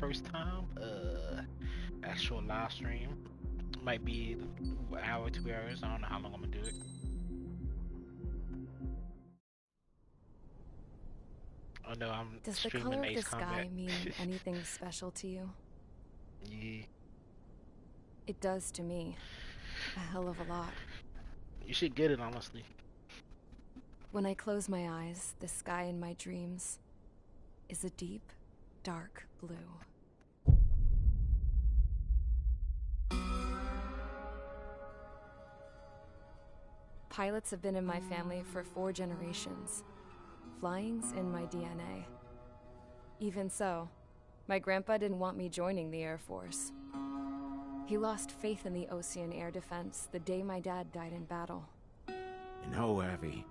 first time, actual live stream. Might be an hour, 2 hours. I don't know how long I'm gonna do it. Oh no, I'm Does the streaming color of Ace the sky Combat. mean anything special to you? Yeah. It does to me. A hell of a lot. You should get it, honestly. When I close my eyes, the sky in my dreams is a deep, dark blue. Pilots have been in my family for 4 generations. Flying's in my DNA. Even so, my grandpa didn't want me joining the Air Force. He lost faith in the Ocean Air Defense the day my dad died in battle. You know, Abby,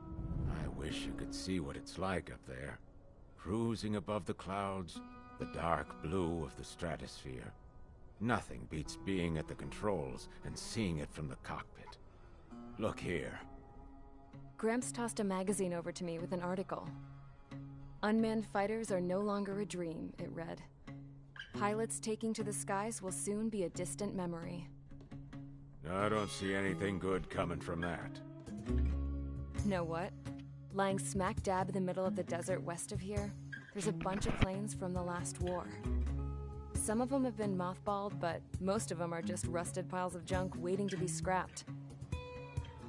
I wish you could see what it's like up there. Cruising above the clouds, the dark blue of the stratosphere. Nothing beats being at the controls and seeing it from the cockpit. Look here. Gramps tossed a magazine over to me with an article. Unmanned fighters are no longer a dream, it read. Pilots taking to the skies will soon be a distant memory. I don't see anything good coming from that. Know what? Lying smack dab in the middle of the desert west of here, there's a bunch of planes from the last war. Some of them have been mothballed, but most of them are just rusted piles of junk waiting to be scrapped.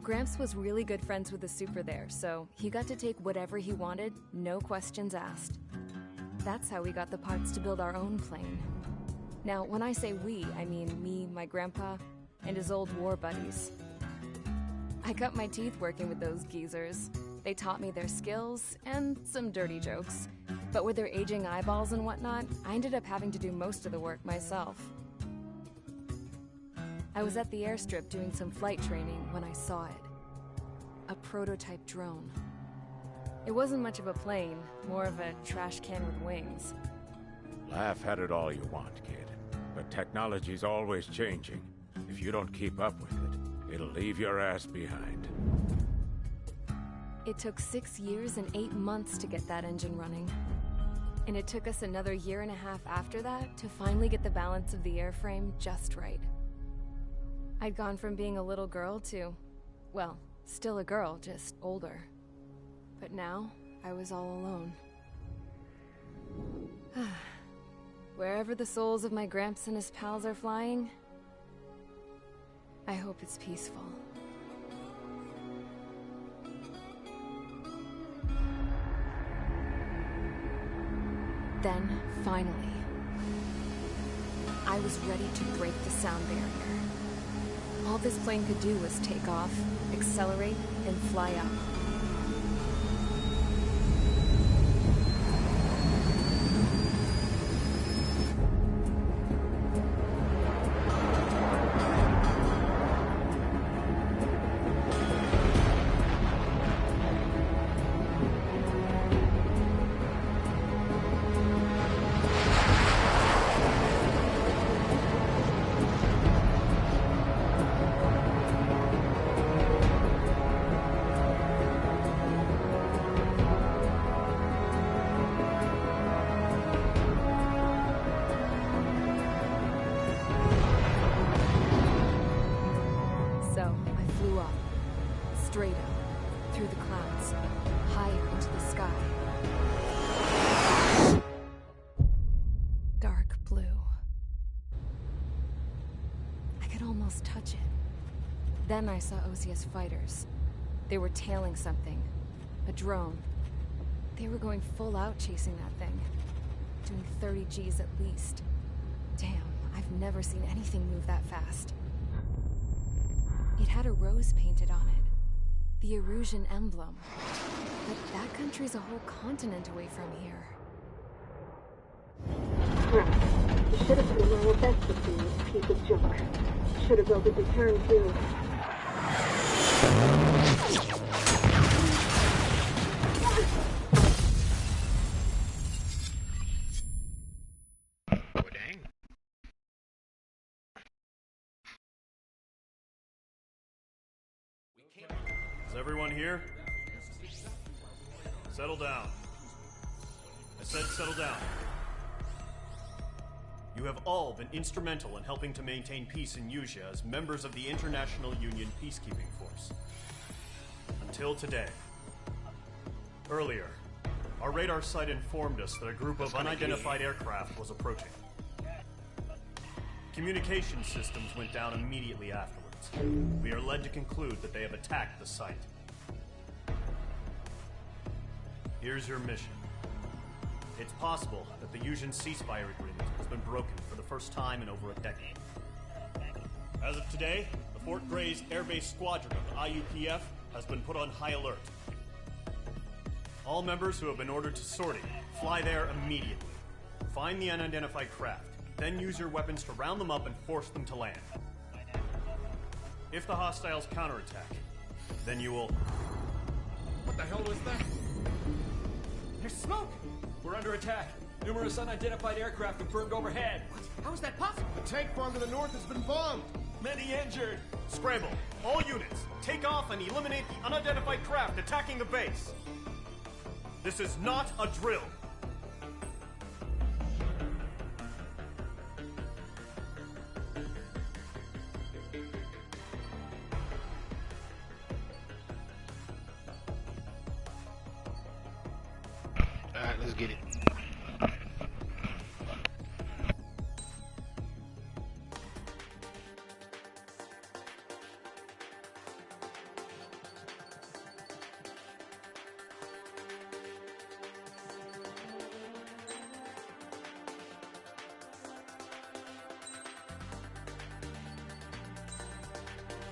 Gramps was really good friends with the super there, so he got to take whatever he wanted, no questions asked. That's how we got the parts to build our own plane. Now, when I say we, I mean me, my grandpa, and his old war buddies. I cut my teeth working with those geezers. They taught me their skills, and some dirty jokes. But with their aging eyeballs and whatnot, I ended up having to do most of the work myself. I was at the airstrip doing some flight training when I saw it. A prototype drone. It wasn't much of a plane, more of a trash can with wings. Laugh at it all you want, kid. But technology's always changing. If you don't keep up with it, it'll leave your ass behind. It took 6 years and 8 months to get that engine running. And it took us another 1.5 years after that to finally get the balance of the airframe just right. I'd gone from being a little girl to, well, still a girl, just older. But now, I was all alone. Wherever the souls of my Gramps and his pals are flying, I hope it's peaceful. Then, finally, I was ready to break the sound barrier. All this plane could do was take off, accelerate, and fly up. Straight up, through the clouds, higher into the sky. Dark blue. I could almost touch it. Then I saw Ozia's fighters. They were tailing something. A drone. They were going full out chasing that thing. Doing 30 Gs at least. Damn, I've never seen anything move that fast. It had a rose painted on it. The Erusian emblem. But that country's a whole continent away from here. Crap. You should have been wearing a vest with this piece of junk. Should have built a deterrent too. Oh, dang. Is everyone here? Settle down. I said settle down. You have all been instrumental in helping to maintain peace in Yuzha as members of the International Union Peacekeeping Force. Until today. Earlier, our radar site informed us that a group of unidentified aircraft was approaching. Communication systems went down immediately afterwards. We are led to conclude that they have attacked the site. Here's your mission. It's possible that the Yuzhan ceasefire agreement has been broken for the first time in over a decade. As of today, the Fort Grays Air Base Squadron of the IUPF has been put on high alert. All members who have been ordered to sortie, fly there immediately. Find the unidentified craft, then use your weapons to round them up and force them to land. If the hostiles counterattack, then you will... What the hell was that? There's smoke! We're under attack. Numerous unidentified aircraft confirmed overhead. What? How is that possible? The tank farm to the north has been bombed. Many injured. Scramble. All units, take off and eliminate the unidentified craft attacking the base. This is not a drill. Alright, let's get it.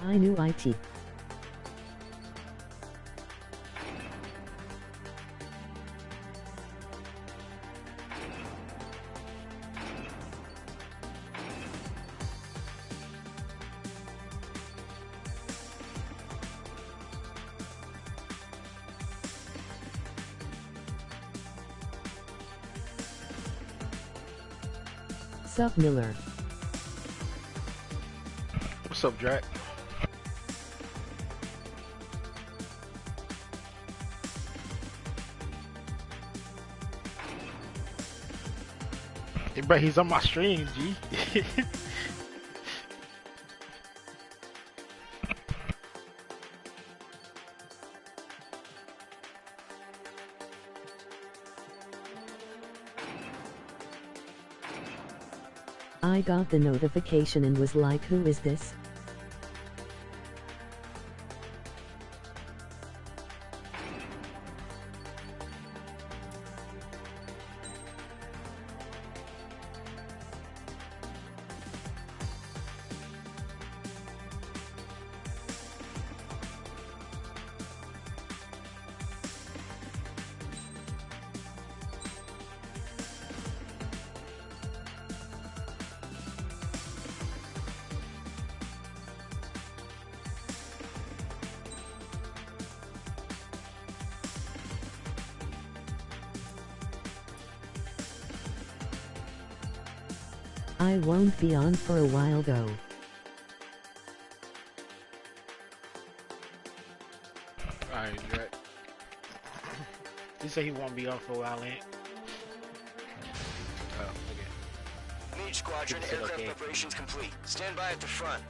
I knew IT. Sup, Miller? What's up, Drac? Hey, bro, he's on my stream, G. I got the notification and was like, who is this? I won't be on for a while though. Alright, Drac. He said he won't be on for a while, ain't? Oh, okay. Mage Squadron, He said aircraft okay. preparations complete. Stand by at the front.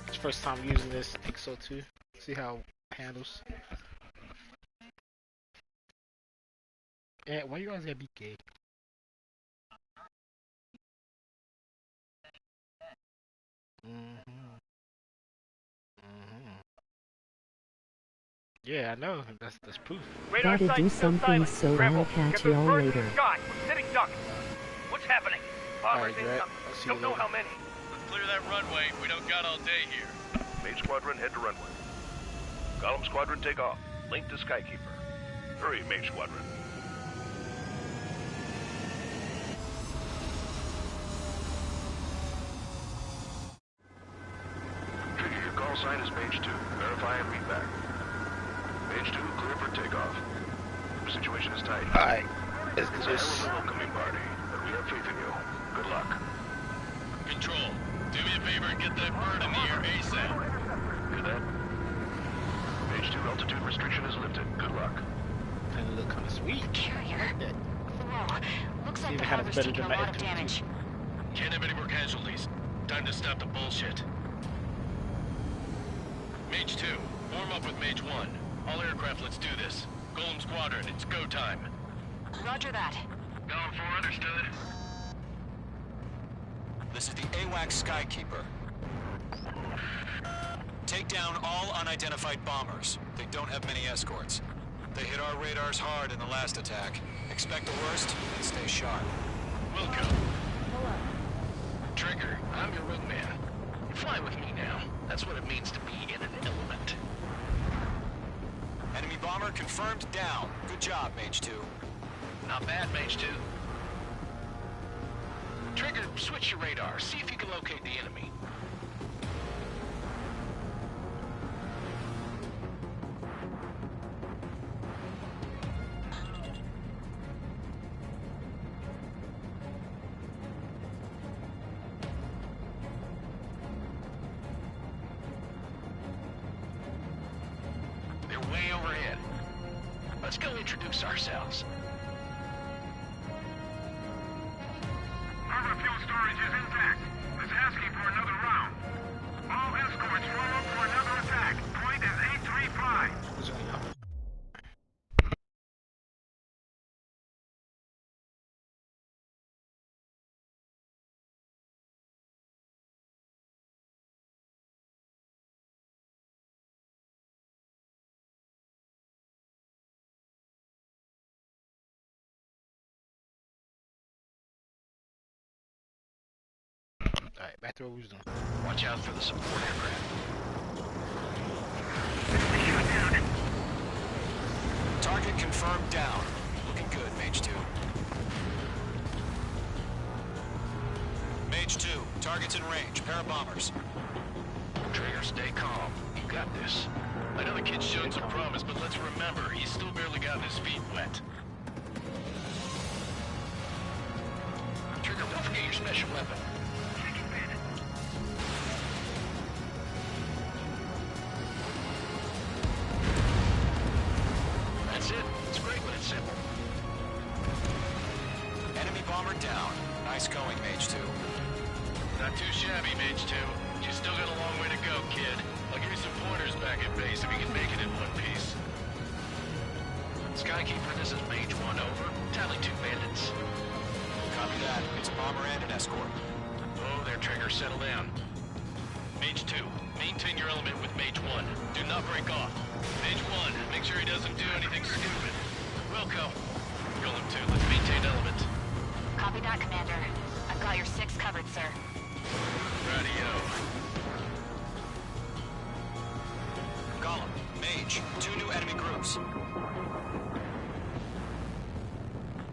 It's first time using this, I think so too. See how it handles. And why you guys gotta be gay? Yeah, I know. That's proof. Gotta do something, so I'll catch y'all later. Sky, sitting ducks. What's happening? Bombers Alright, Drac. I'll see you Don't know later. how many. Clear that runway. We don't got all day here. Mage Squadron, head to runway. Column Squadron, take off. Link to Skykeeper. Hurry, Mage Squadron. Trigger, your call sign is Mage 2. Verify and read back. Mage 2, clear for takeoff. The situation is tight. Alright, let's do It's this. a hell of a welcoming party, but we have faith in you. Good luck. Control, do me a favor and get that bird in the air ASAP. Hear that? Mage 2, altitude restriction is lifted. Good luck. Kinda look kinda sweet. Carrier. I like that. Whoa. Looks like Even the had it harbor's better taking a than my lot of F-22. damage. Can't have any more casualties. Time to stop the bullshit. Mage 2, form up with Mage 1. All aircraft, let's do this. Golem Squadron, it's go time. Roger that. Golem 4, understood. This is the AWACS Skykeeper. Take down all unidentified bombers. They don't have many escorts. They hit our radars hard in the last attack. Expect the worst and stay sharp. Wilco. Trigger, I'm your wingman. You fly with me now. That's what it means to be in an element. Enemy bomber confirmed down. Good job, Mage 2. Not bad, Mage 2. Trigger, switch your radar. See if you can locate the enemy. They're way overhead. Let's go introduce ourselves. Our fuel storage is intact. It's asking for another round. All escorts roll up for another attack. Point is 835. Alright, back to what we was doing. Watch out for the support aircraft. Target confirmed down. Looking good, Mage 2. Mage 2, target's in range. Pair of bombers. Trigger, stay calm. You got this. I know the kid's shown some promise, but let's remember, he's still barely gotten his feet wet. Trigger, don't forget your special weapon. That's it. It's great when it's simple. Enemy bomber down. Nice going, Mage 2. Not too shabby, Mage 2. You still got a long way to go, kid. I'll give you some pointers back at base if you can make it in one piece. Skykeeper, this is Mage 1, over. Tally 2 bandits. Copy that. It's a bomber and an escort. Oh, there, Trigger. Settle down. Mage 2, maintain your element with Mage 1. Do not break off. Mage 1, make sure he doesn't do anything stupid. Wilco. Golem 2, let's maintain element. Copy that, Commander. I've got your 6 covered, sir. Radio. Golem, Mage, 2 new enemy groups.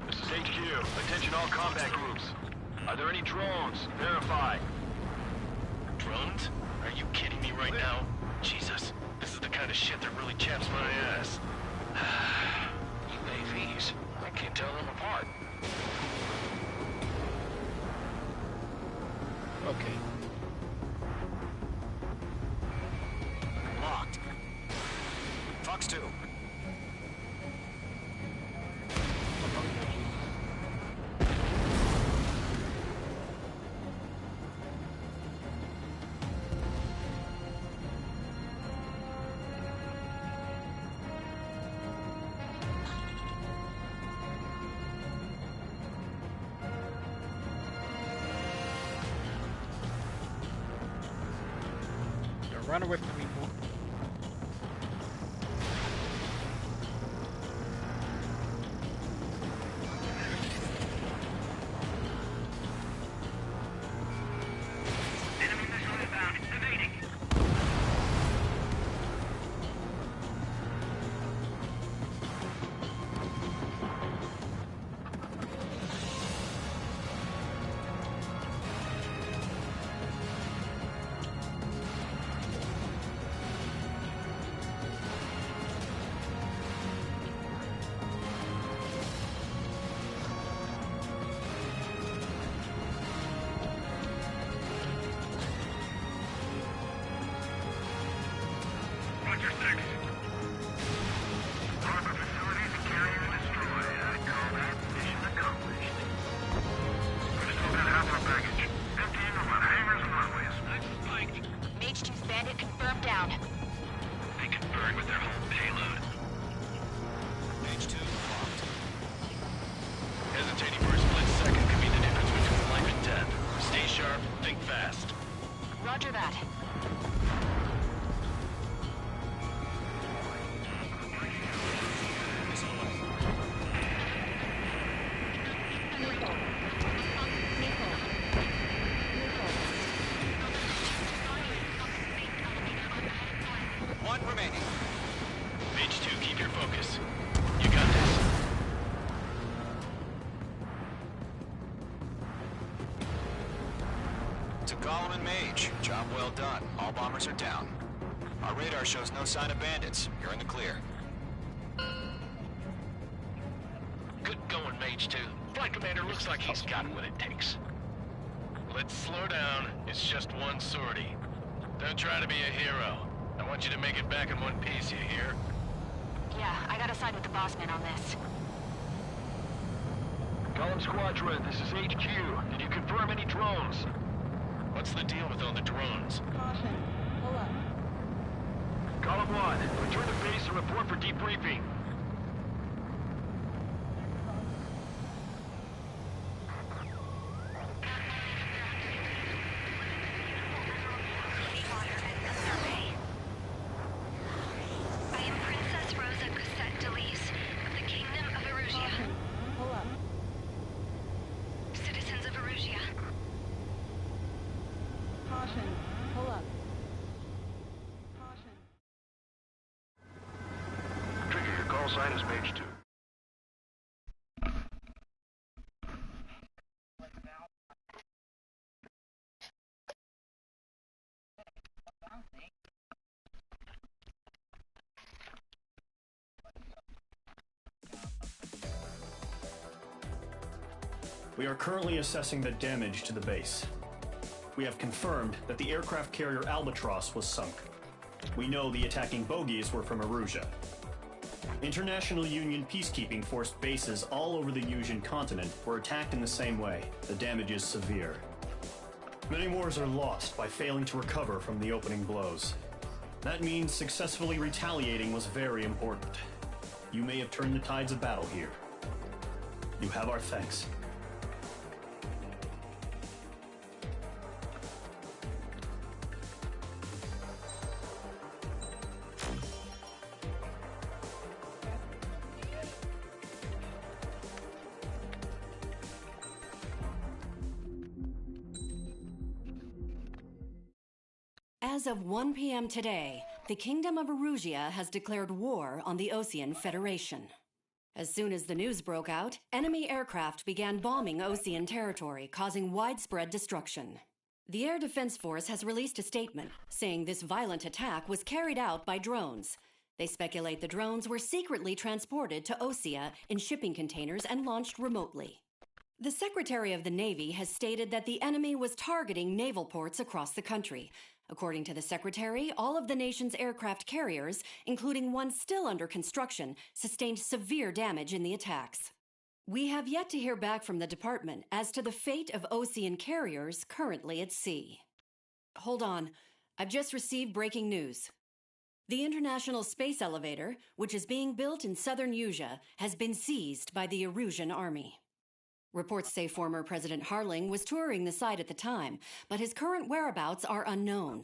This is HQ. Attention all combat groups. Are there any drones? Verify. Drones? Are you kidding me right now? Jesus, this is the kind of shit that really chaps my ass. UAVs. I can't tell them apart. Okay. Locked. Fox 2. Run away from me, boy. Enemy missile inbound. Evading. Think fast. Roger that. One remaining. Mage 2, keep your focus. You got this. To Gollum and Mage, job well done. All bombers are down. Our radar shows no sign of bandits. You're in the clear. Good going, Mage 2. Flight Commander looks like he's got what it takes. Let's slow down. It's just one sortie. Don't try to be a hero. I want you to make it back in one piece, you hear? Yeah, I gotta side with the boss man on this. Gollum Squadron, this is HQ. Did you confirm any drones? What's the deal with all the drones? Caution. Pull up. Gollum 1, return to base and report for debriefing. Sign is page 2. We are currently assessing the damage to the base. We have confirmed that the aircraft carrier Albatross was sunk. We know the attacking bogies were from Erusia. International Union peacekeeping force bases all over the Yusian continent were attacked in the same way. The damage is severe. Many wars are lost by failing to recover from the opening blows. That means successfully retaliating was very important. You may have turned the tides of battle here. You have our thanks. As of 1 p.m. today, the Kingdom of Erusia has declared war on the Osean Federation. As soon as the news broke out, enemy aircraft began bombing Osean territory, causing widespread destruction. The Air Defense Force has released a statement saying this violent attack was carried out by drones. They speculate the drones were secretly transported to Osea in shipping containers and launched remotely. The Secretary of the Navy has stated that the enemy was targeting naval ports across the country. According to the Secretary, all of the nation's aircraft carriers, including one still under construction, sustained severe damage in the attacks. We have yet to hear back from the department as to the fate of Osean carriers currently at sea. Hold on. I've just received breaking news. The International Space Elevator, which is being built in southern Yusia, has been seized by the Erusian army. Reports say former President Harling was touring the site at the time, but his current whereabouts are unknown.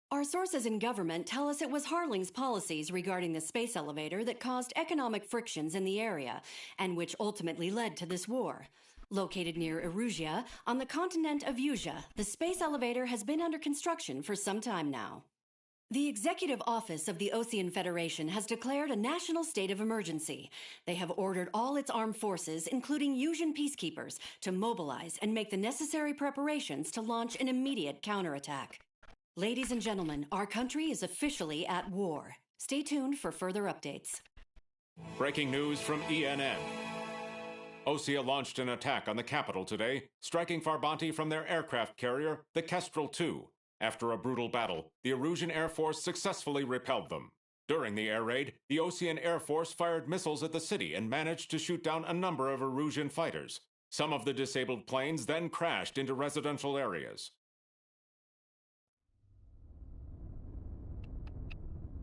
Our sources in government tell us it was Harling's policies regarding the space elevator that caused economic frictions in the area, and which ultimately led to this war. Located near Erusia, on the continent of Yusia, the space elevator has been under construction for some time now. The Executive Office of the Osean Federation has declared a national state of emergency. They have ordered all its armed forces, including Yusian peacekeepers, to mobilize and make the necessary preparations to launch an immediate counterattack. Ladies and gentlemen, our country is officially at war. Stay tuned for further updates. Breaking news from ENN. Osea launched an attack on the capital today, striking Farbanti from their aircraft carrier, the Kestrel II. After a brutal battle, the Erusian Air Force successfully repelled them. During the air raid, the Osean Air Force fired missiles at the city and managed to shoot down a number of Erusian fighters. Some of the disabled planes then crashed into residential areas.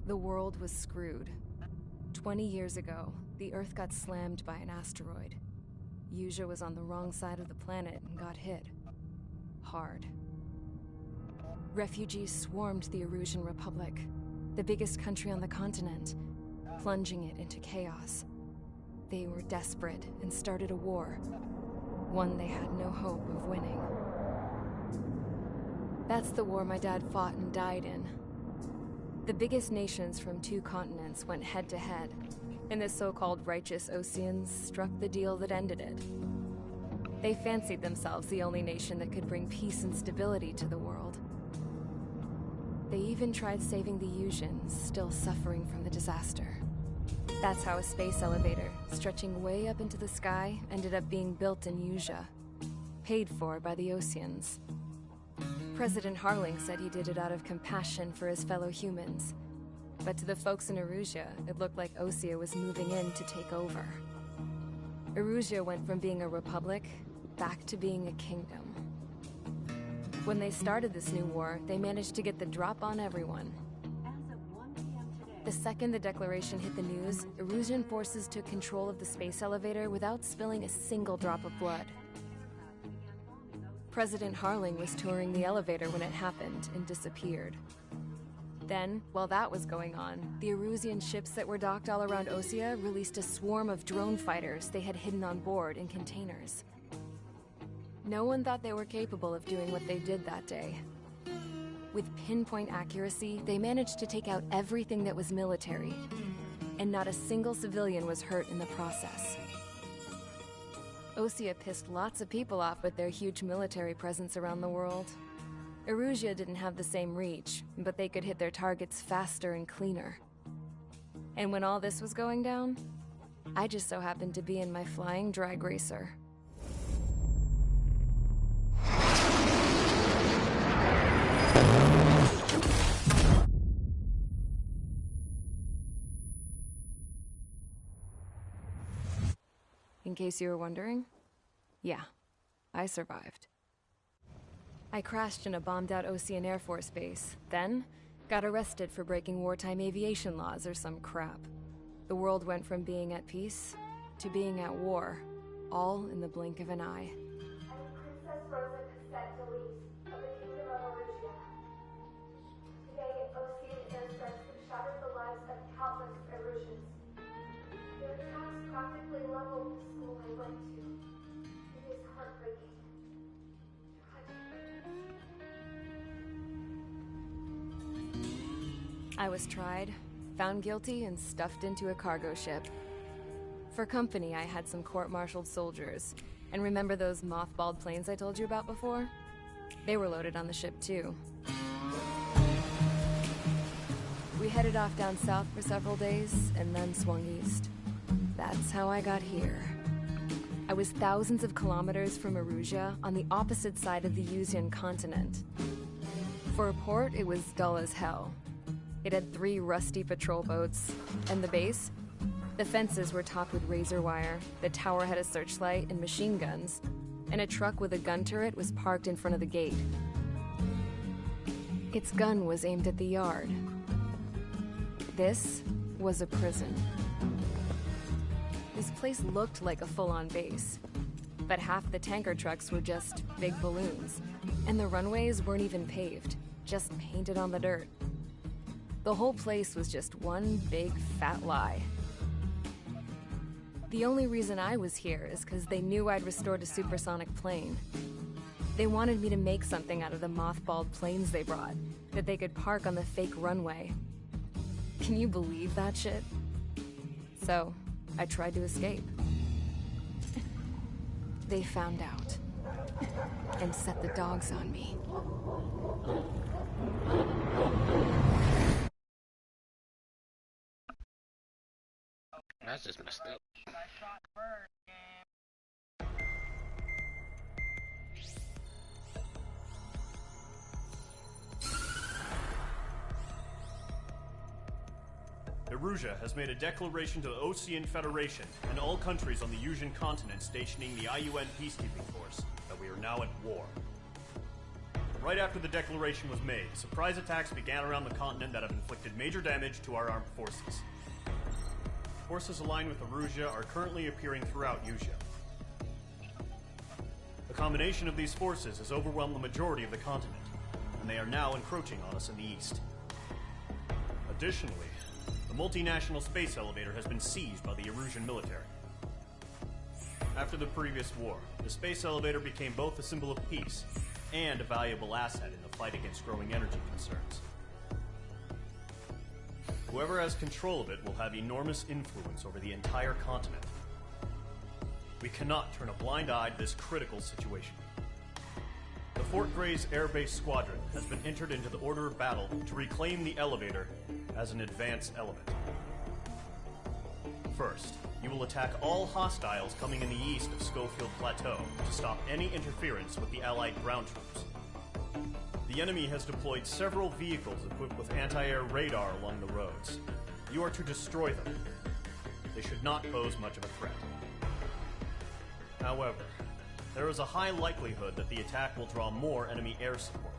The world was screwed. 20 years ago, the Earth got slammed by an asteroid. Yusia was on the wrong side of the planet and got hit. Hard. refugees swarmed the Erusian Republic, the biggest country on the continent, plunging it into chaos. They were desperate and started a war, one they had no hope of winning. That's the war my dad fought and died in. The biggest nations from 2 continents went head-to-head, and the so-called righteous Oseans struck the deal that ended it. They fancied themselves the only nation that could bring peace and stability to the world. They even tried saving the Usians, still suffering from the disaster. That's how a space elevator, stretching way up into the sky, ended up being built in Usea, paid for by the Oseans. President Harling said he did it out of compassion for his fellow humans. But to the folks in Erusia, it looked like Osea was moving in to take over. Erusia went from being a republic back to being a kingdom. When they started this new war, they managed to get the drop on everyone. The second the declaration hit the news, Erusian forces took control of the space elevator without spilling a single drop of blood. President Harling was touring the elevator when it happened and disappeared. Then, while that was going on, the Erusian ships that were docked all around Osea released a swarm of drone fighters they had hidden on board in containers. No one thought they were capable of doing what they did that day. With pinpoint accuracy, they managed to take out everything that was military, and not a single civilian was hurt in the process. Osea pissed lots of people off with their huge military presence around the world. Erusia didn't have the same reach, but they could hit their targets faster and cleaner. And when all this was going down, I just so happened to be in my flying drag racer. In case you were wondering, yeah, I survived. I crashed in a bombed-out Osean Air Force base, then got arrested for breaking wartime aviation laws or some crap. The world went from being at peace to being at war, all in the blink of an eye. Princess Rosa Cassette Delise of the Kingdom of Erusia. Today, Osean airstrikes have shattered the lives of countless Erusians. Their attacks practically leveled the school I went to. It is heartbreaking. I was tried, found guilty, and stuffed into a cargo ship. For company, I had some court-martialed soldiers. And remember those mothballed planes I told you about before? They were loaded on the ship, too. We headed off down south for several days, and then swung east. That's how I got here. I was thousands of kilometers from Erusia, on the opposite side of the Usian continent. For a port, it was dull as hell. It had 3 rusty patrol boats, and the base? The fences were topped with razor wire, the tower had a searchlight and machine guns, and a truck with a gun turret was parked in front of the gate. Its gun was aimed at the yard. This was a prison. This place looked like a full-on base, but half the tanker trucks were just big balloons, and the runways weren't even paved, just painted on the dirt. The whole place was just one big fat lie. The only reason I was here is because they knew I'd restored a supersonic plane. They wanted me to make something out of the mothballed planes they brought, that they could park on the fake runway. Can you believe that shit? So, I tried to escape. They found out, and set the dogs on me. That's just messed up. Erusia has made a declaration to the Osean Federation and all countries on the Usian continent stationing the IUN peacekeeping force that we are now at war. Right after the declaration was made, surprise attacks began around the continent that have inflicted major damage to our armed forces. Forces aligned with Erusia are currently appearing throughout Usea. The combination of these forces has overwhelmed the majority of the continent. and they are now encroaching on us in the east. Additionally, the multinational space elevator has been seized by the Erusian military. After the previous war, the space elevator became both a symbol of peace and a valuable asset in the fight against growing energy concerns. Whoever has control of it will have enormous influence over the entire continent. We cannot turn a blind eye to this critical situation. The Fort Gray's Air Base Squadron has been entered into the order of battle to reclaim the elevator as an advance element. First, you will attack all hostiles coming in the east of Schofield Plateau to stop any interference with the Allied ground troops. The enemy has deployed several vehicles equipped with anti-air radar along the roads. You are to destroy them. They should not pose much of a threat. However, there is a high likelihood that the attack will draw more enemy air support.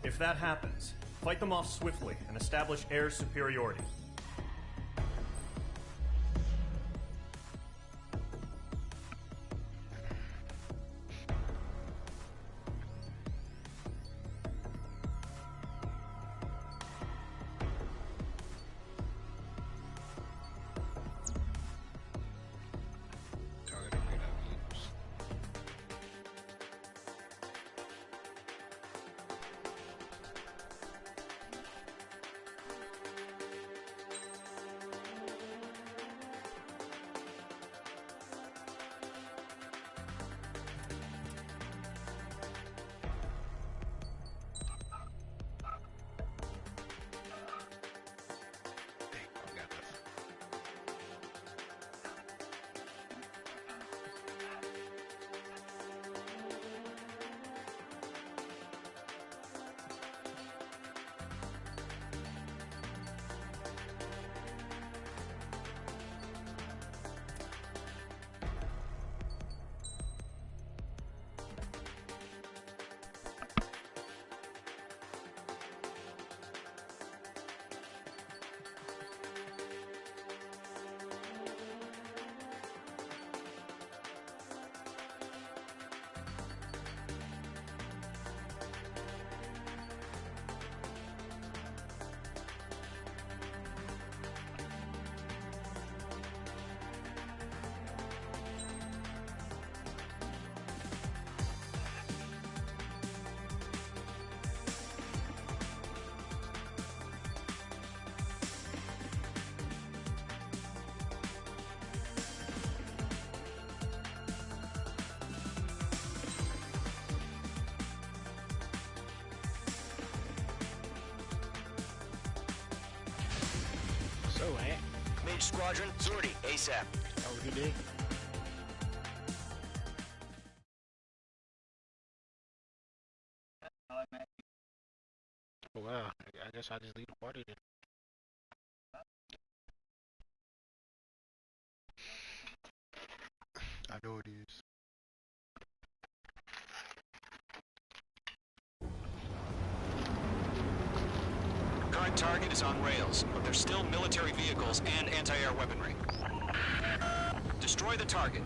If that happens, fight them off swiftly and establish air superiority. So, Mage Squadron, Zordy, ASAP. Oh, you did? Well, I guess I just leave the party then. I know it is. Current target is on rails, but there's still military vehicles and anti-air weaponry. Destroy the target.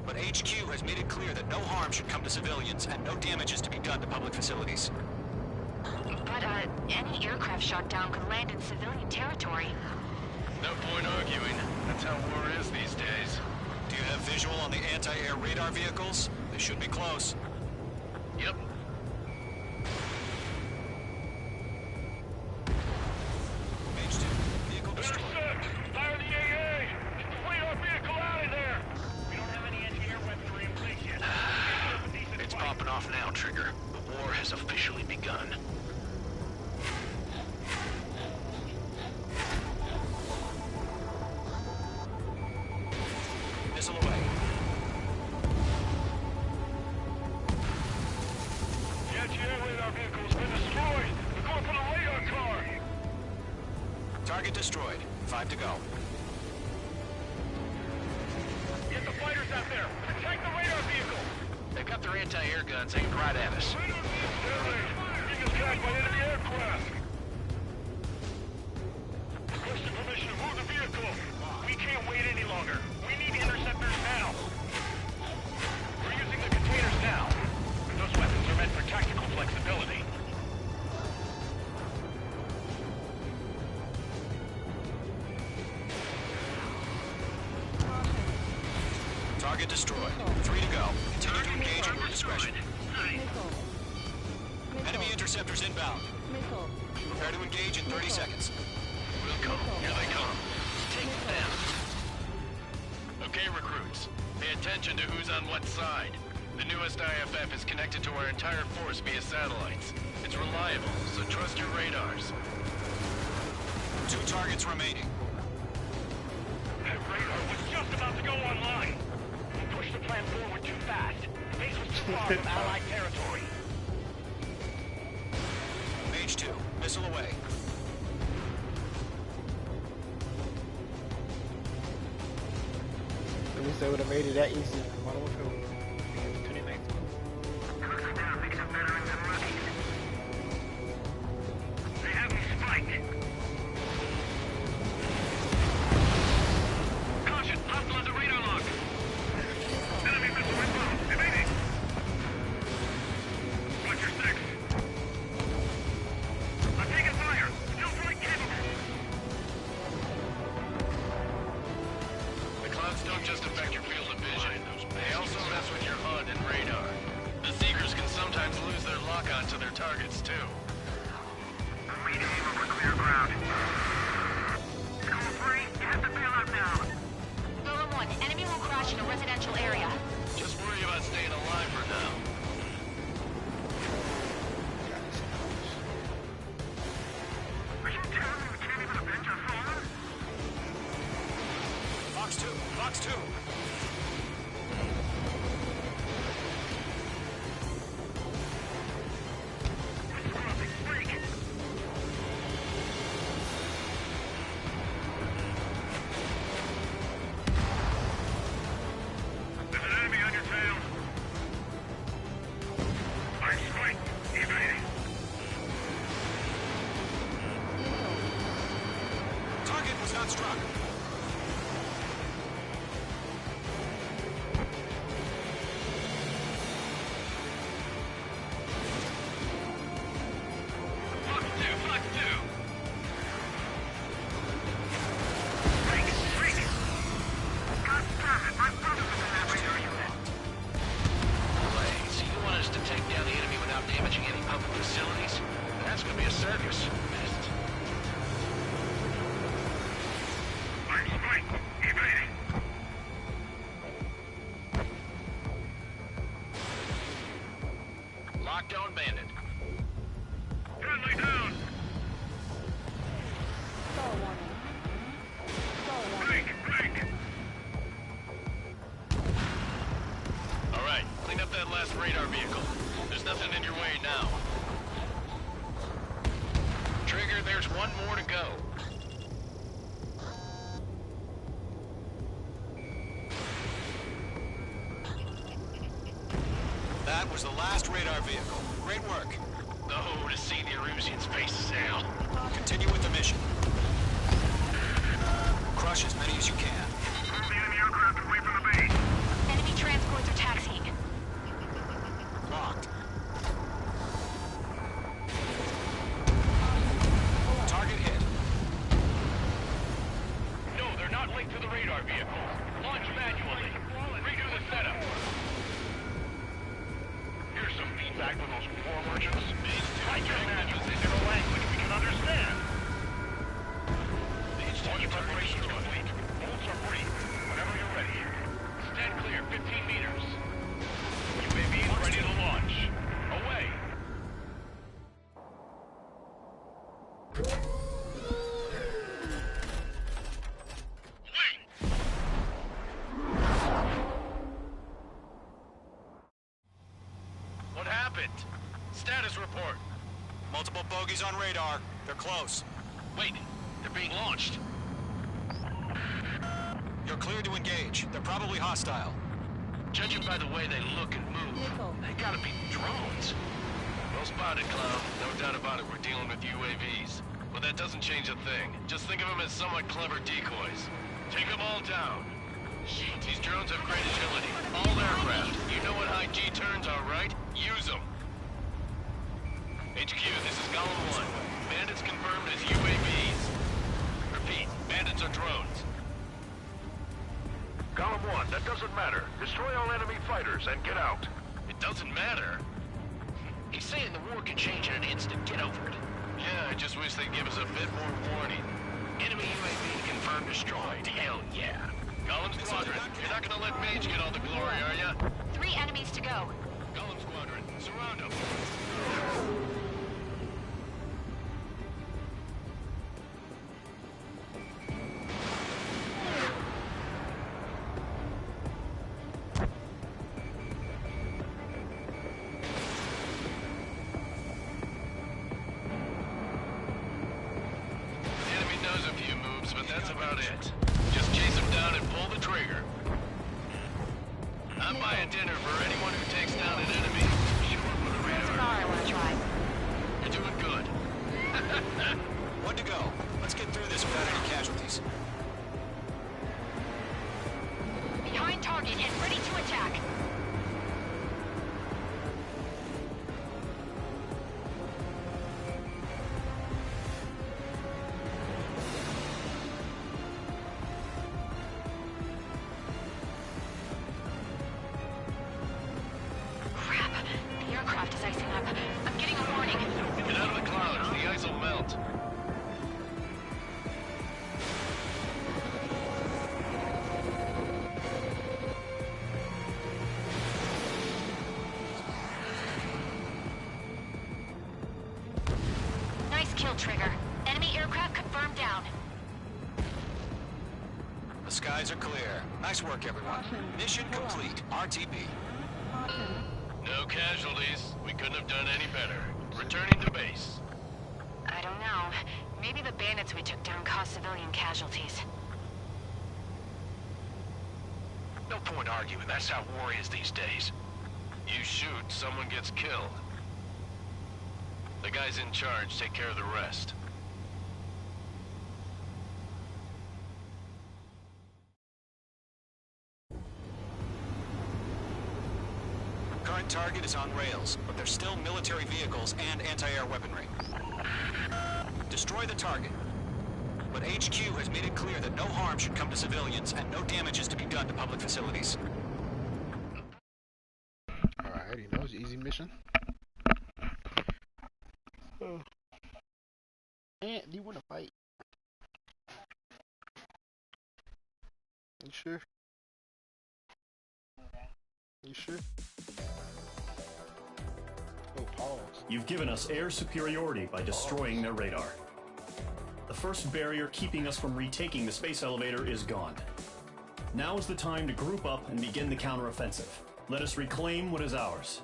But HQ has made it clear that no harm should come to civilians and no damage is to be done to public facilities. But, any aircraft shot down could land in civilian territory. No point arguing. That's how war is these days. Do you have visual on the anti-air radar vehicles? They should be close. Yep. Mage 2, vehicle destroyed. Fire the AA! Get the radar vehicle out of there! We don't have any anti-air weaponry in place yet. It's popping off now, Trigger. The war has officially begun. Missile away. The anti-air radar vehicle has been destroyed! We're going for the radar car! Target destroyed. 5 to go. Get the fighters out there! Attack the radar vehicle! They've got their anti-air guns aimed right at us. Being attacked by enemy aircraft! Requesting permission to move the vehicle! We can't wait any longer! We need interceptors now! We're using the containers now! Those weapons are meant for tactical flexibility. Interceptors inbound. Prepare to engage in 30 seconds. Wilco, here they come. Take them. Okay, recruits. Pay attention to who's on what side. The newest IFF is connected to our entire force via satellites. It's reliable, so trust your radars. 2 targets remaining. That radar was just about to go online. We pushed the plan forward too fast. Base was too far from Allied territory. Mage 2, missile away. At least I would have made it that easy. They have me spiked. Caution, hostile at the radar lock. Enemy missile inbound. Evading. Watch your 6. I'm taking fire. Still flight capable. The clouds don't just affect your field of vision. They also mess with your HUD and radar. The Seekers can sometimes lose their lock-on to their targets, too. We need aim over clear ground. School free. You have to bail out now. Solo 1, enemy will crash in a residential area. Just worry about staying alive for now. Are you telling me we can't even avenge our fallen? Fox 2, Fox 2. There's an enemy on your tail. I'm spiked. Evading. Target was not struck. Fox 2, Fox 2. Break, break. God damn it, my brother was in that radar unit. Wait, so you want us to take down the enemy without damaging any public facilities? That's gonna be a circus. I'm spiked. Evading. Lockdown bandit. Friendly down. Break, break. All right, clean up that last radar vehicle. There's nothing in your way now. Trigger, there's one more to go. That was the last radar vehicle. Great work. Oh, to see the Erusians' faces now. Continue with the mission. Crush as many as you can. Move the enemy aircraft away from the base. Enemy transports are taxiing. Locked. Target hit. No, they're not linked to the radar vehicle. Launch manually. Redo the setup. Here's some feedback from those war merchants. I can imagine this in a language we can understand. Launch preparations complete. Bolts are brief. Whenever you're ready. Stand clear, 15 meters. UAV is ready to launch. Away. What happened? Status report. Multiple bogies on radar. They're close. Wait, they're being launched. You're cleared to engage. They're probably hostile. Judging by the way they look and move, they gotta be drones. Well spotted, Clown. No doubt about it, we're dealing with UAVs. But that doesn't change a thing. Just think of them as somewhat clever decoys. Take them all down. These drones have great agility. All aircraft. You know what high G turns are, right? Use them. HQ, this is Golem 1. Bandits confirmed as UAVs. Repeat, bandits are drones. Column 1, that doesn't matter. Destroy all enemy fighters and get out. It doesn't matter. He's saying the war can change in an instant. least they'd give us a bit more warning. Enemy UAV confirmed destroyed. Hell yeah. Golem Squadron, you're not gonna let Mage get all the glory, are ya? 3 enemies to go. Golem Squadron, surround them. The enemy knows a few moves, but that's about it. Just chase them down and pull the trigger. I'm buying dinner for anyone who takes down an enemy. Show up on the There's a radar. bar I want to try. You're doing good. One to go. Let's get through this without any casualties. Behind target and ready to attack. Crap. The aircraft is icing up. I'm getting a warning. Get out of the clouds. The ice will melt. Nice kill, Trigger. Enemy aircraft confirmed down. The skies are clear. Nice work, everyone. Mission complete. RTB. No casualties. We couldn't have done any better. Returning to base. I don't know. Maybe the bandits we took down caused civilian casualties. No point arguing. That's how war is these days. You shoot, someone gets killed. The guys in charge take care of the rest. Current target is on rails, but there's still military vehicles and anti-air weaponry. Destroy the target. But HQ has made it clear that no harm should come to civilians and no damage is to be done to public facilities. Alrighty, that was an easy mission. And do you want to fight? You sure? You sure? Oh, pause. You've given us air superiority by destroying their radar. The first barrier keeping us from retaking the space elevator is gone. Now is the time to group up and begin the counteroffensive. Let us reclaim what is ours.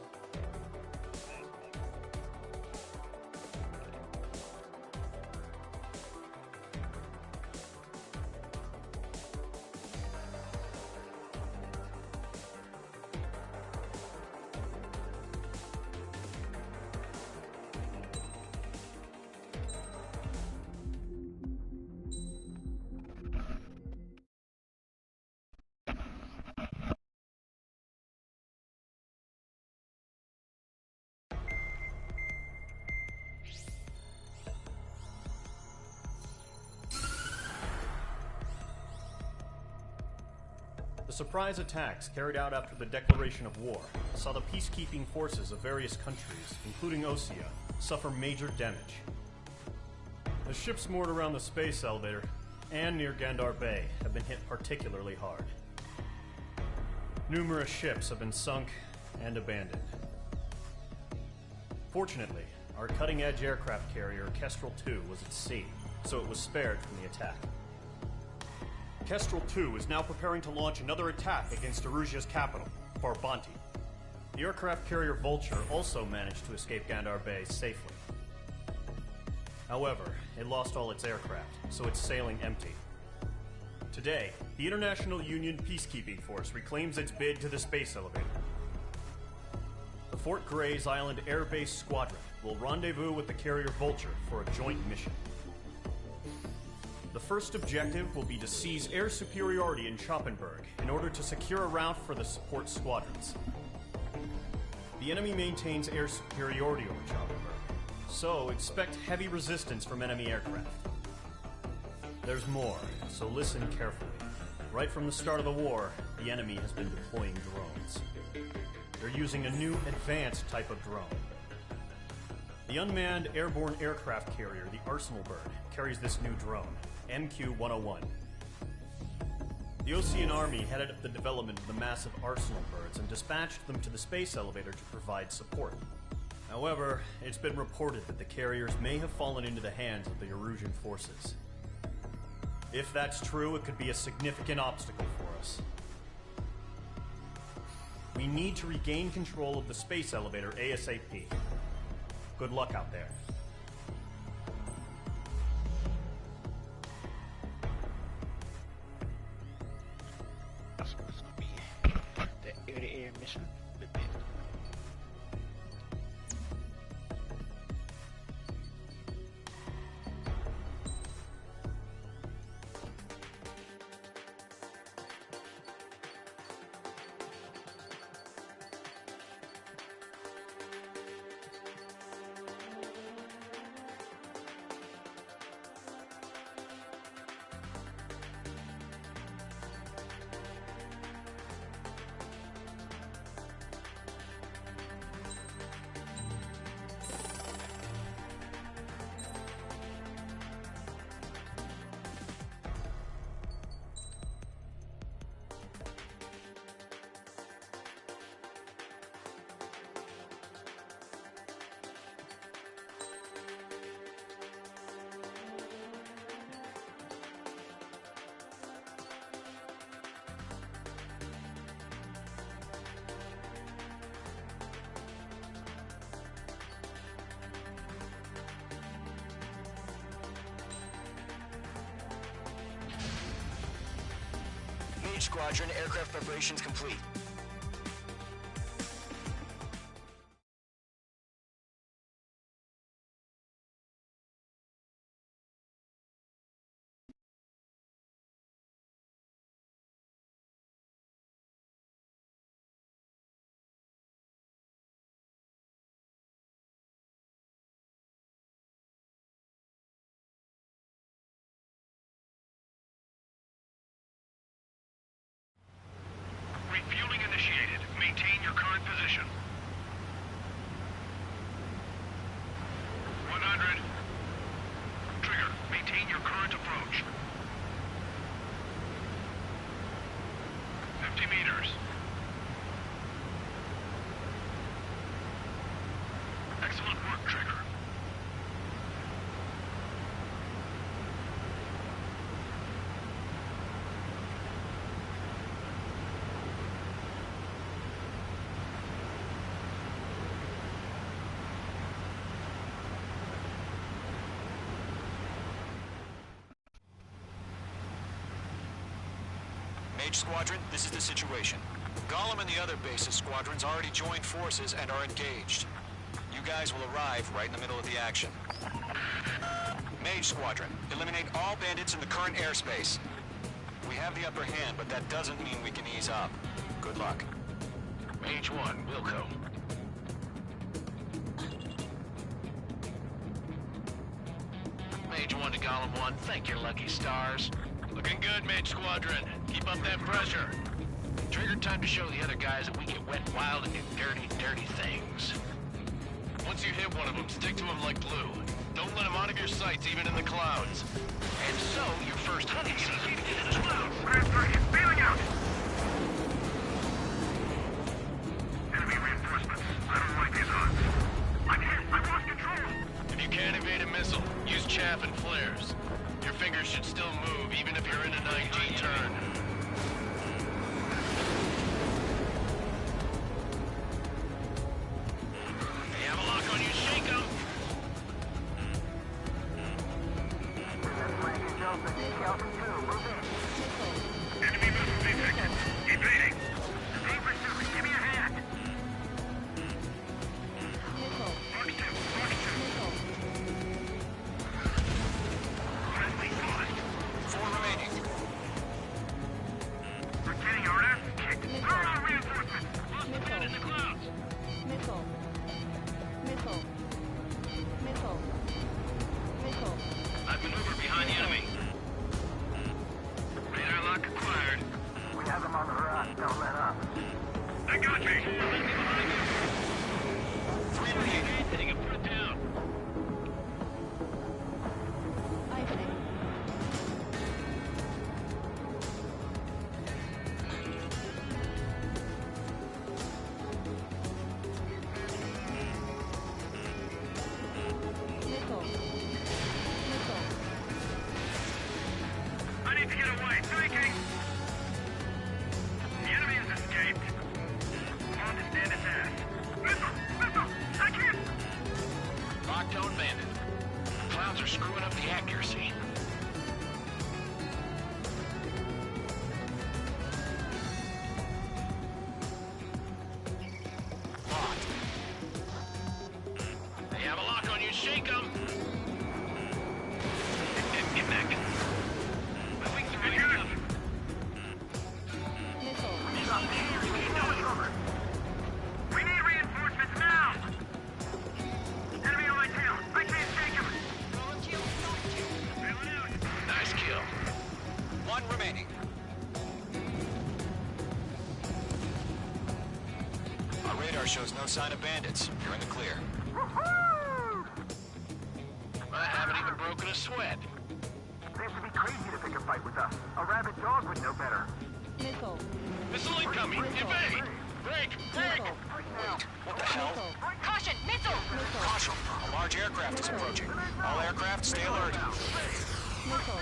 The surprise attacks carried out after the declaration of war saw the peacekeeping forces of various countries, including Osea, suffer major damage. The ships moored around the space elevator and near Gandar Bay have been hit particularly hard. Numerous ships have been sunk and abandoned. Fortunately, our cutting-edge aircraft carrier Kestrel 2 was at sea, so it was spared from the attack. Kestrel 2 is now preparing to launch another attack against Erusia's capital, Farbanti. The aircraft carrier Vulture also managed to escape Gandar Bay safely. However, it lost all its aircraft, so it's sailing empty. Today, the International Union Peacekeeping Force reclaims its bid to the space elevator. The Fort Gray's Island Air Base Squadron will rendezvous with the carrier Vulture for a joint mission. The first objective will be to seize air superiority in Schoppenberg in order to secure a route for the support squadrons. The enemy maintains air superiority over Schoppenberg, so expect heavy resistance from enemy aircraft. There's more, so listen carefully. Right from the start of the war, the enemy has been deploying drones. They're using a new advanced type of drone. The unmanned airborne aircraft carrier, the Arsenal Bird, carries this new drone, MQ-101. The Osean Army headed up the development of the massive Arsenal Birds and dispatched them to the space elevator to provide support. However, it's been reported that the carriers may have fallen into the hands of the Erusian forces. If that's true, it could be a significant obstacle for us. We need to regain control of the space elevator ASAP. Good luck out there. That's gonna be the air-to-air mission. Mage Squadron, aircraft preparations complete. Refueling initiated. Maintain your current position. 100. Trigger, maintain your current approach. 50 meters. Excellent work, Trigger. Mage Squadron, this is the situation. Gollum and the other bases squadrons already joined forces and are engaged. You guys will arrive right in the middle of the action. Mage Squadron, eliminate all bandits in the current airspace. We have the upper hand, but that doesn't mean we can ease up. Good luck. Mage 1, Wilco. Mage 1 to Golem 1, thank your lucky stars. Looking good, Mage Squadron. Keep up that pressure. Trigger, time to show the other guys that we get wet, wild, and do dirty, dirty things. Once you hit one of them, stick to them like glue. Don't let them out of your sights, even in the clouds. And so, your first hunting season begins. Grand target, bailing out! Enemy reinforcements. I don't like these odds. I'm hit! I lost control! If you can't evade a missile, use chaff and flares. Your fingers should still move, even if you're in a 9G turn. They have a lock on you, shake 'em! Enemy missile detected. Evading. Stay pursuing. Give me a hand. Fox 2. Friendly lost. 4 remaining. Locked-on bandit. Clouds are screwing up the accuracy. Locked. They have a lock on you. Shake them. Get back. Moving through your cover. We need reinforcements now! Enemy on my tail! I can't shake him! Nice kill. One remaining. Our radar shows no sign of bandits. You're in the clear. I haven't even broken a sweat. They have to be crazy to pick a fight with us. A rabid dog would know better. Missile. Missile incoming! Evade! Break! Break! What the hell? Caution! Missile! Caution! A large aircraft is approaching. All aircraft, stay alert. Missile.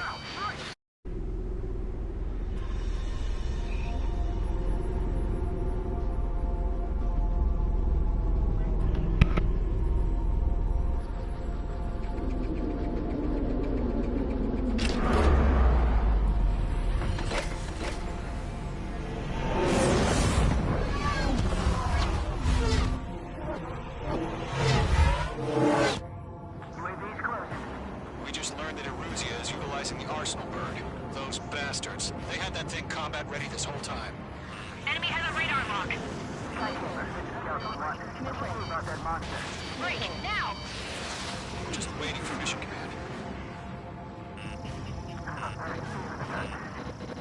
We just learned that Eruzia is utilizing the Arsenal bird. Those bastards. They had that thing combat ready this whole time. Enemy has a radar lock. Break, now! We're just waiting for mission command.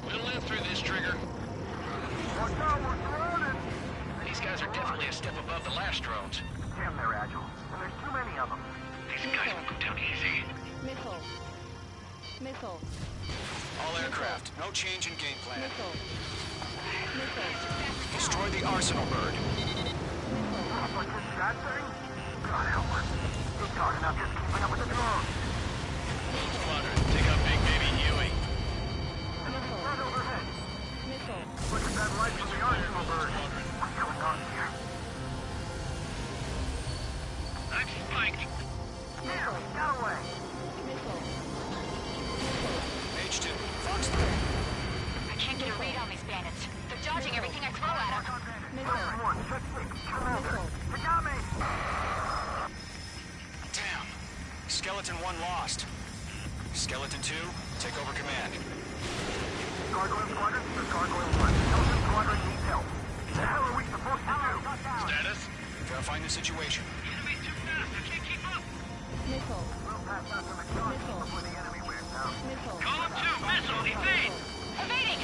We'll live through this, Trigger. These guys are definitely a step above the last drones. Damn, they're agile. And there's too many of them. These guys will go down easy. Missile. Missile. All aircraft, no change in game plan. Missile. Missile. Destroy the Arsenal bird. What's this bad thing? God help us. It's hard enough just keeping up with the drones. Squadron, take out Big Baby Huey. Right overhead. Missile. Look at that light from the Arsenal bird. What's going on here? I'm spiked. Damn, got away. Missile. Mage 2, Fox 3. I can't get a read on these bandits. They're dodging everything I throw at them. Damn. Skeleton 1 lost. Skeleton 2, take over command. Gargoyle Squadron, this is Gargoyle 1. Skeleton Squadron needs help. The hell are we supposed to do? Status? Verifying the situation. Enemy's too fast. I can't keep up. Missile. We'll pass out from the charge before the enemy wears out. Missile. Column 2, missile, evade! Evading!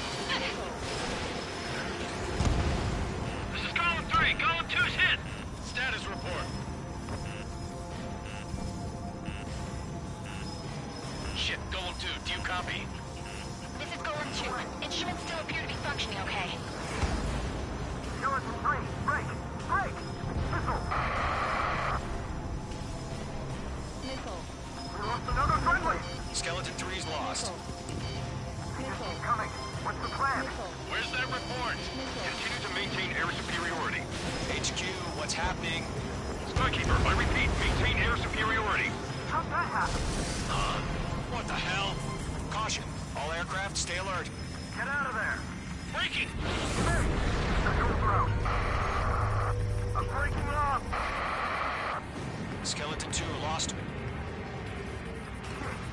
This is column 3. Column 2's hit. Status report. Shit, column 2, do you copy? This is Golem 2. Instruments still appear to be functioning okay. Skeleton 3, break! Break! Missile! Missile. We lost another friendly! Skeleton 3's lost. Missile. Coming. What's the plan? Missile. Where's that report? Continue to maintain air superiority. HQ, what's happening? Skykeeper, I repeat, maintain air superiority. How'd that happen? What the hell? Caution. All aircraft, stay alert. Get out of there. Breaking! Hey! Control throw. I'm breaking off. Skeleton 2 lost.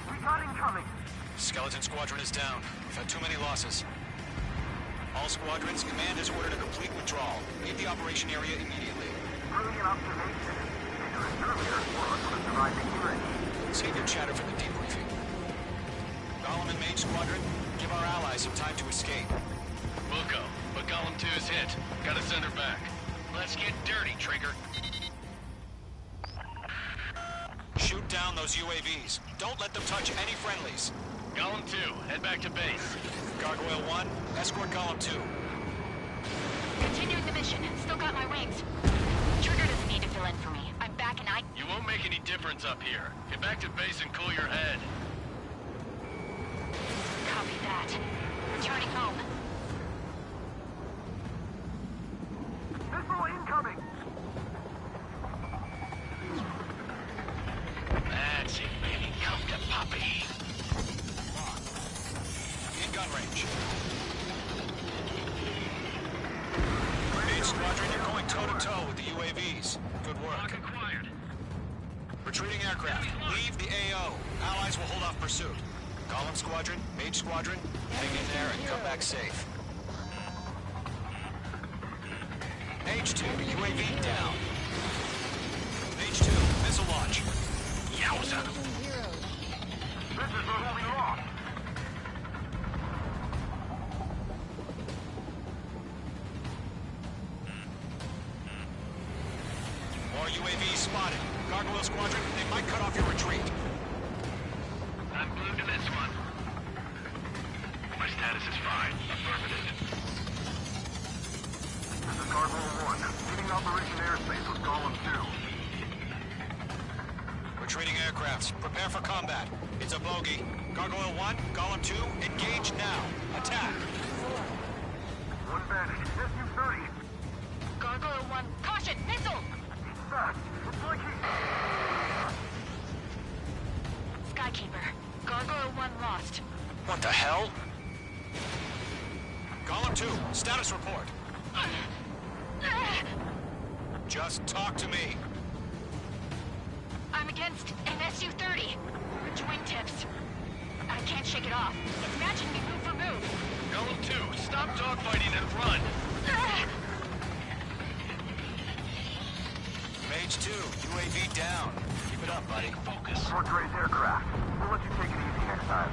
We got incoming. Skeleton Squadron is down. We've had too many losses. All squadrons, command has ordered a complete withdrawal. Leave the operation area immediately. Brilliant observation. Dangerous earlier, or could survive the hearing. Save your chatter for the debriefing. Golem and Mage Squadron, give our allies some time to escape. We'll go, but column 2 is hit. Gotta send her back. Let's get dirty, Trigger. Shoot down those UAVs. Don't let them touch any friendlies. Column 2, head back to base. Gargoyle 1, escort Column 2. Continuing the mission. Still got my wings. Trigger doesn't need to fill in for me. I'm back and You won't make any difference up here. Get back to base and cool your head. Copy that. Returning home. Missile incoming. toe-to-toe with the UAVs. Good work. Retreating aircraft. Leave the AO. Allies will hold off pursuit. Golem Squadron, Mage Squadron, hang in there and come back safe. Mage 2, UAV down. Mage 2, missile launch. Yowza. This is where we lost. More UAVs spotted. Gargoyle Squadron, they might cut off your retreat. I'm glued to this one. My status is fine. Affirmative. This is Gargoyle 1. Leaving Operation Airspace with Column 2. Retreating aircrafts, prepare for combat. It's a bogey. Gargoyle 1, Golem 2, engage now. Attack. One bandit. SU-30. Gargoyle 1, caution, missile! Fast. It's like he... Skykeeper, Gargoyle 1 lost. What the hell? Golem 2, status report. Just talk to me. I'm against an SU-30. Ridge wingtips. I can't shake it off. It's matching me move for move. Golem 2, stop dogfighting and run! Mage 2, UAV down. Keep it up, buddy. Focus. Fort Gray's aircraft. We'll let you take it easy next time.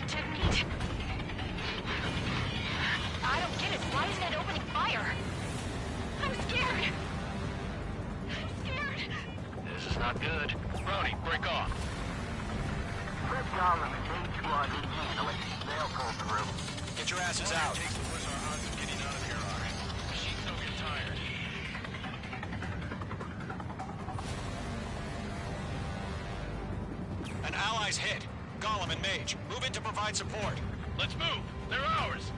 Detonate. I don't get it. Why isn't it opening fire? I'm scared. I'm scared. This is not good. Brody, break off. Fred Garland and Mage Squad didn't handle it. They'll pull through. Get your asses out. Where's our odds of getting out of here are? Machines don't get tired. An ally's hit. Golem and Mage, move in to provide support. Let's move. They're ours.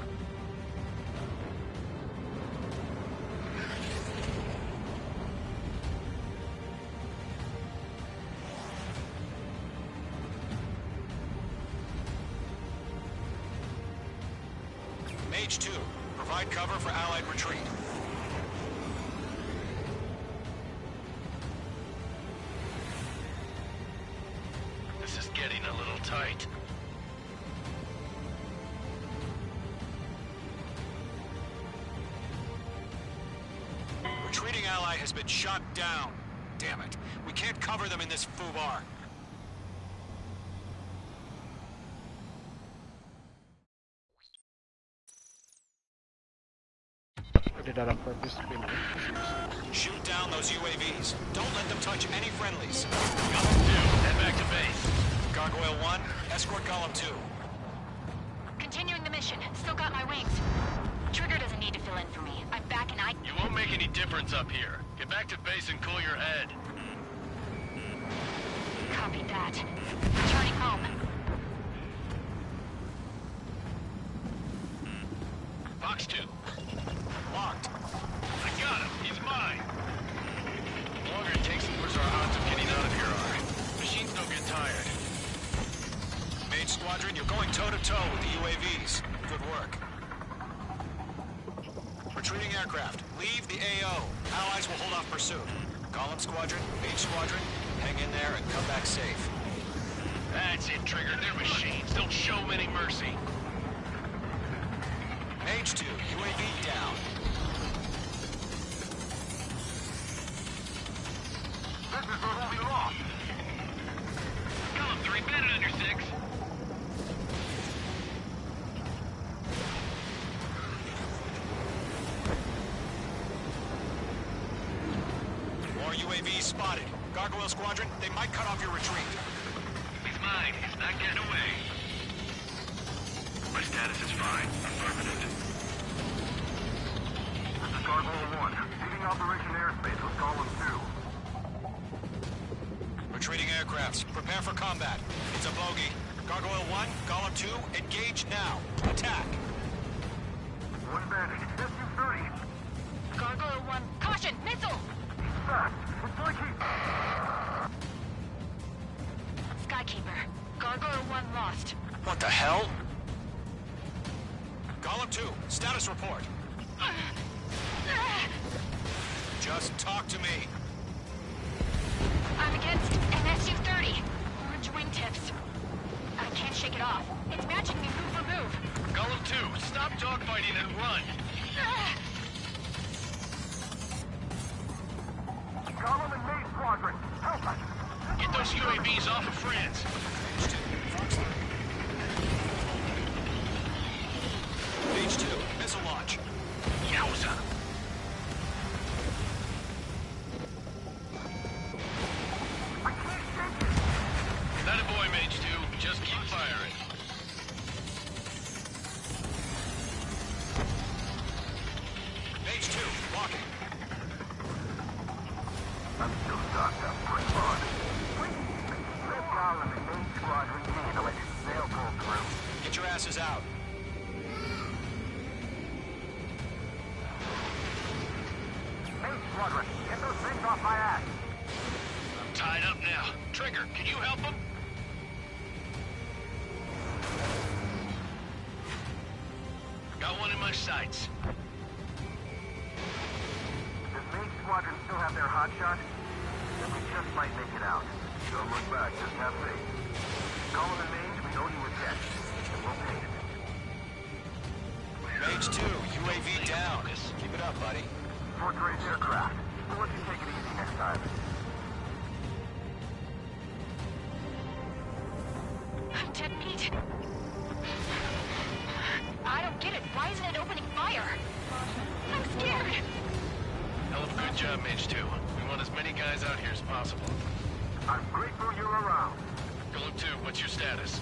Mage 2, provide cover for Allied retreat. This is getting a little tight. Retreating ally has been shot down. Damn it. We can't cover them in this foobar. I did that on purpose to be nice. Shoot down those UAVs. Don't let them touch any friendlies. Golem 2, head back to base. Gargoyle 1, escort Golem 2. Continuing the mission. Still got my wings. Trigger doesn't need to fill in for me. I'm back and I... You won't make any difference up here. Get back to base and cool your head. Copy that. Returning home. Fox 2. Locked. I got him. He's mine. The longer it takes, the worse our odds of getting out of here are. Machines don't get tired. Mage Squadron, you're going toe-to-toe with the UAVs. Good work. Retreating aircraft, leave the AO. Allies will hold off pursuit. Golem Squadron, Mage Squadron, hang in there and come back safe. That's it, Trigger. They're machines. Don't show them any mercy. Mage 2, UAV down. This is where we lost. Golem 3, bandit under 6. More UAVs spotted. Gargoyle Squadron, they might cut off your retreat. He's mine. He's not getting away. My status is fine. Affirmative. This is Gargoyle 1. Leaving Operation Airspace with Column 2. Retreating aircrafts, prepare for combat. It's a bogey. Gargoyle 1, Golem 2, engage now. Attack. One bandit. SU-30. Gargoyle 1, caution, missile! Fast. It's like he... Skykeeper, Gargoyle 1 lost. What the hell? Golem 2, status report. talk to me. I'm against an SU-30. Orange wingtips. I can't shake it off. It's matching me move for move. Golem 2, stop dogfighting and run. Golem and Maid Squadron, help us! Get those UAVs off of France. Page 2, missile launch. Yowza. That a boy, Mage 2. Just keep firing. Page 2, walking. I'm still stocked up. Push on. Let Golem and Maid Squadron handle it. They'll pull through. Get your asses out. Maid Squadron, get those things off my ass. I'm tied up now. Trigger, can you help him? Got one in my sights. Does Maid Squadron still have their hotshot? Then we just might make it out. Don't look back, just have faith. Golem and Mage, we owe you a debt, and we'll pay it. Page 2, UAV down. Keep it up, buddy. Fort Gray's aircraft. We'll let you take it easy next time. I'm dead beat. I don't get it. Why isn't it opening fire? I'm scared. Hell of a good job, Mage 2. We want as many guys out here as possible. I'm grateful you're around. Golem 2, what's your status?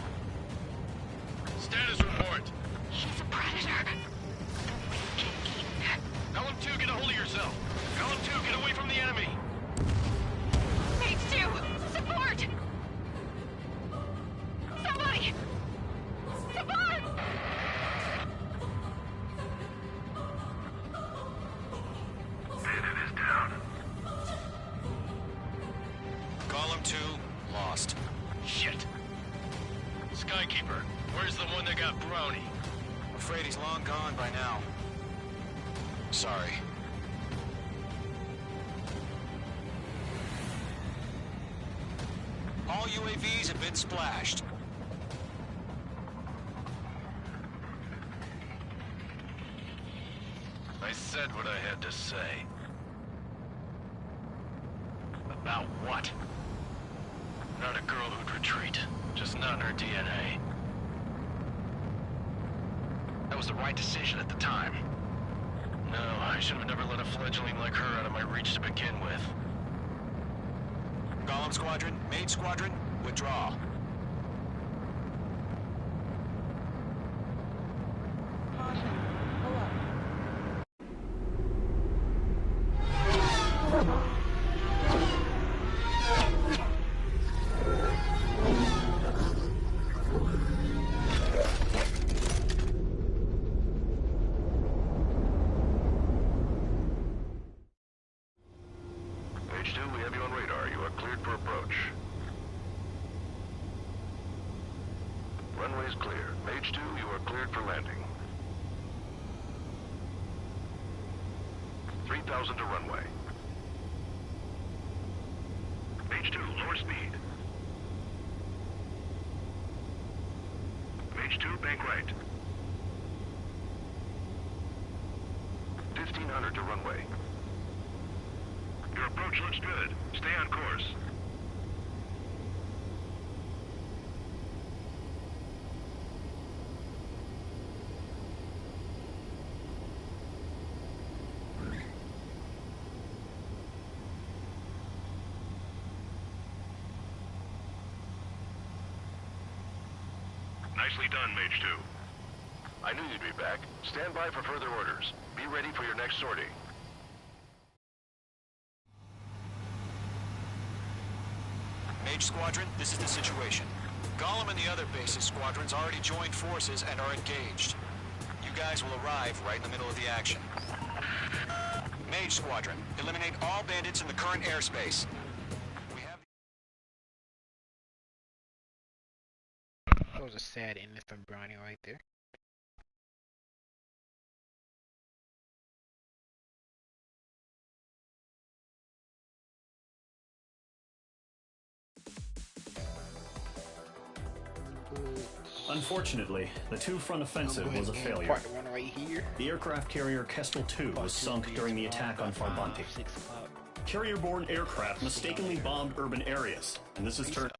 Status report. He's a predator. We can eat. Golem 2, get a hold of yourself. Golem 2, get away from the enemy. Mage 2, support! Somebody! Support! Bandit is down. Column 2, lost. Shit. Skykeeper, where's the one that got Brownie? I'm afraid he's long gone by now. Sorry. All UAVs have been splashed. I said what I had to say. About what? Not a girl who'd retreat. Just not in her DNA. That was the right decision at the time. No, I should have never let a fledgling like her out of my reach to begin with. Golem Squadron, Maid Squadron, withdraw. Page 2, we have you on radar. You are cleared for approach. Runway is clear. Page 2, you are cleared for landing. 3,000 to runway. Page 2, lower speed. Page 2, bank right. 1,500 to runway. Your approach looks good. Stay on course. Nicely done, Mage 2. I knew you'd be back. Stand by for further orders. Be ready for your next sortie. Mage Squadron, this is the situation. Golem and the other base's squadrons already joined forces and are engaged. You guys will arrive right in the middle of the action. Mage Squadron, eliminate all bandits in the current airspace. That was a sad ending from Brownie right there. Unfortunately, the two-front offensive was a failure. Part the one right here. The aircraft carrier Kestrel II was sunk during the attack on Farbanti. Carrier-borne aircraft mistakenly bombed urban areas, and this has turned